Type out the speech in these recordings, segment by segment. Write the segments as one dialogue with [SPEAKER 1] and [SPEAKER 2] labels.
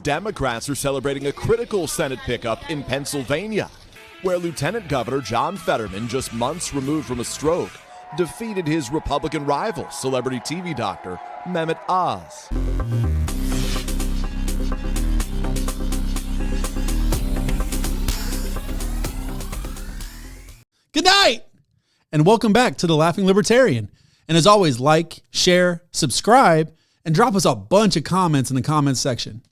[SPEAKER 1] Democrats are celebrating a critical Senate pickup in Pennsylvania, where Lieutenant Governor John Fetterman, just months removed from a stroke, defeated his Republican rival, celebrity TV doctor Mehmet Oz.
[SPEAKER 2] Good night, and welcome back to The Laughing Libertarian. And as always, like, share, subscribe, and drop us a bunch of comments in the comments section.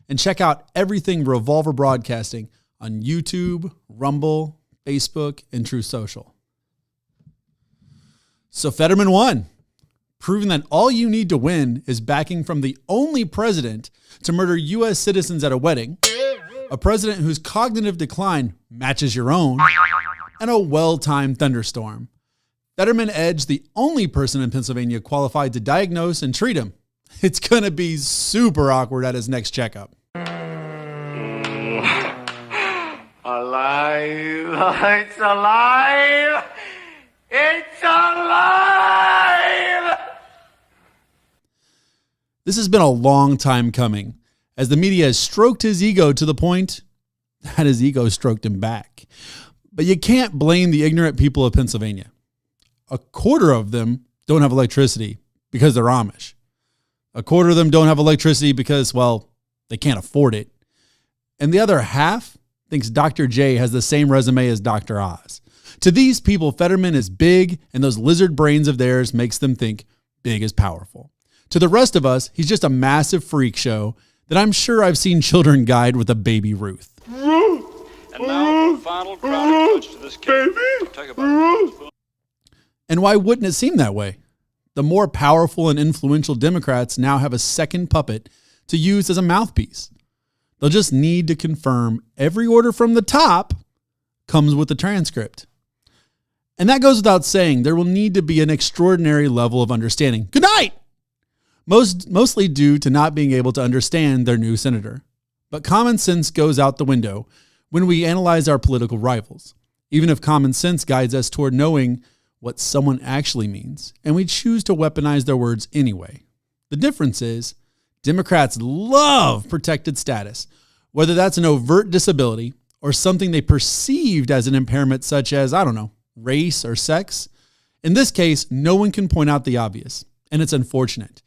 [SPEAKER 2] And check out everything Revolver Broadcasting on YouTube, Rumble, Facebook, and True Social. So Fetterman won, proving that all you need to win is backing from the only president to murder U.S. citizens at a wedding, a president whose cognitive decline matches your own, and a well-timed thunderstorm. Fetterman edged the only person in Pennsylvania qualified to diagnose and treat him. It's going to be super awkward at his next checkup.
[SPEAKER 3] Alive! It's alive! It's alive!
[SPEAKER 2] This has been a long time coming, as the media has stroked his ego to the point that his ego stroked him back. But you can't blame the ignorant people of Pennsylvania. A quarter of them don't have electricity because they're Amish. A quarter of them don't have electricity because, well, they can't afford it. And the other half thinks Dr. J has the same resume as Dr. Oz. To these people, Fetterman is big, and those lizard brains of theirs makes them think big is powerful. To the rest of us, he's just a massive freak show that I'm sure I've seen children guide with a baby Ruth.
[SPEAKER 4] And now for the final crowning touch to this cake. Take about
[SPEAKER 2] And why wouldn't it seem that way? The more powerful and influential Democrats now have a second puppet to use as a mouthpiece. They'll just need to confirm every order from the top comes with the transcript. And that goes without saying, there will need to be an extraordinary level of understanding. Good night! Mostly due to not being able to understand their new senator. But common sense goes out the window when we analyze our political rivals, even if common sense guides us toward knowing what someone actually means, and we choose to weaponize their words anyway. The difference is, Democrats love protected status, whether that's an overt disability or something they perceived as an impairment such as, race or sex. In this case, no one can point out the obvious, and it's unfortunate.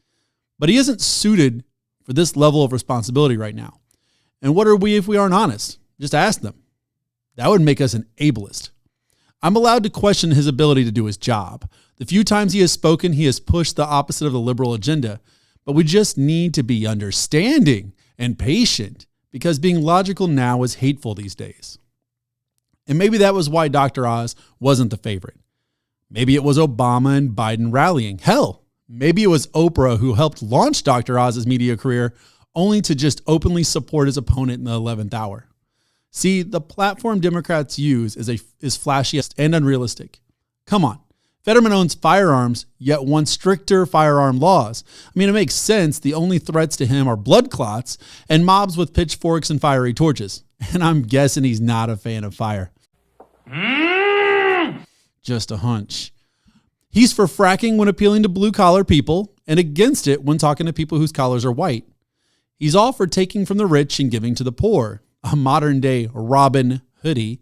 [SPEAKER 2] But he isn't suited for this level of responsibility right now. And what are we if we aren't honest? Just ask them. That would make us an ableist. I'm allowed to question his ability to do his job. The few times he has spoken, he has pushed the opposite of the liberal agenda. But we just need to be understanding and patient, because being logical now is hateful these days. And maybe that was why Dr. Oz wasn't the favorite. Maybe it was Obama and Biden rallying. Hell, maybe it was Oprah who helped launch Dr. Oz's media career, only to just openly support his opponent in the 11th hour. See, the platform Democrats use is flashy and unrealistic. Come on. Fetterman owns firearms, yet wants stricter firearm laws. It makes sense. The only threats to him are blood clots and mobs with pitchforks and fiery torches. And I'm guessing he's not a fan of fire. Just a hunch. He's for fracking when appealing to blue-collar people and against it when talking to people whose collars are white. He's all for taking from the rich and giving to the poor. A modern-day Robin Hoodie,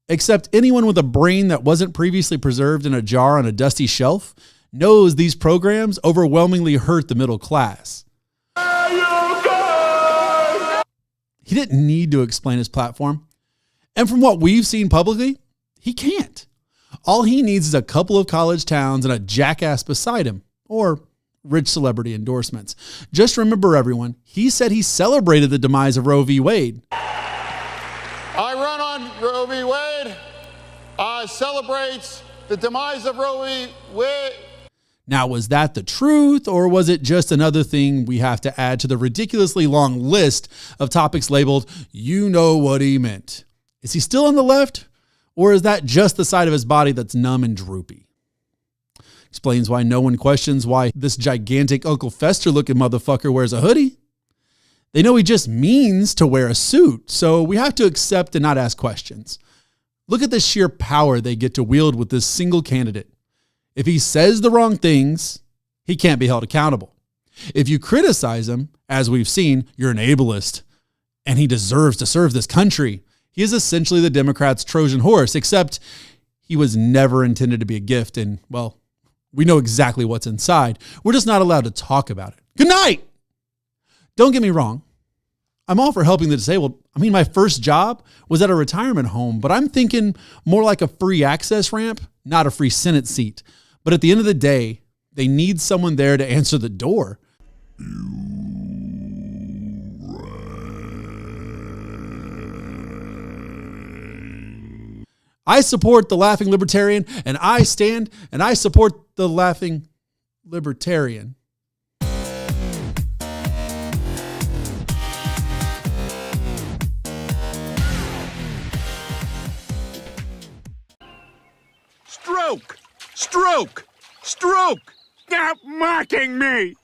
[SPEAKER 2] except anyone with a brain that wasn't previously preserved in a jar on a dusty shelf knows these programs overwhelmingly hurt the middle class. He didn't need to explain his platform. And from what we've seen publicly, he can't. All he needs is a couple of college towns and a jackass beside him, or rich celebrity endorsements. Just remember, everyone, he said he celebrated the demise of Roe v. Wade.
[SPEAKER 5] I run on Roe v. Wade. Celebrates the demise of Roe v. Wade.
[SPEAKER 2] Now, was that the truth, or was it just another thing we have to add to the ridiculously long list of topics labeled, "You know what he meant"? Is he still on the left, or is that just the side of his body that's numb and droopy? Explains why no one questions why this gigantic Uncle Fester-looking motherfucker wears a hoodie. They know he just means to wear a suit, so we have to accept and not ask questions. Look at the sheer power they get to wield with this single candidate. If he says the wrong things, he can't be held accountable. If you criticize him, as we've seen, you're an ableist, and he deserves to serve this country. He is essentially the Democrats' Trojan horse, except he was never intended to be a gift, and, well, we know exactly what's inside. We're just not allowed to talk about it. Good night! Don't get me wrong. I'm all for helping the disabled. I mean, my first job was at a retirement home, but I'm thinking more like a free access ramp, not a free Senate seat. But at the end of the day, they need someone there to answer the door. I support the Laughing Libertarian, and I stand and I support the Laughing Libertarian.
[SPEAKER 6] Stroke! Stroke! Stroke! Stop mocking me!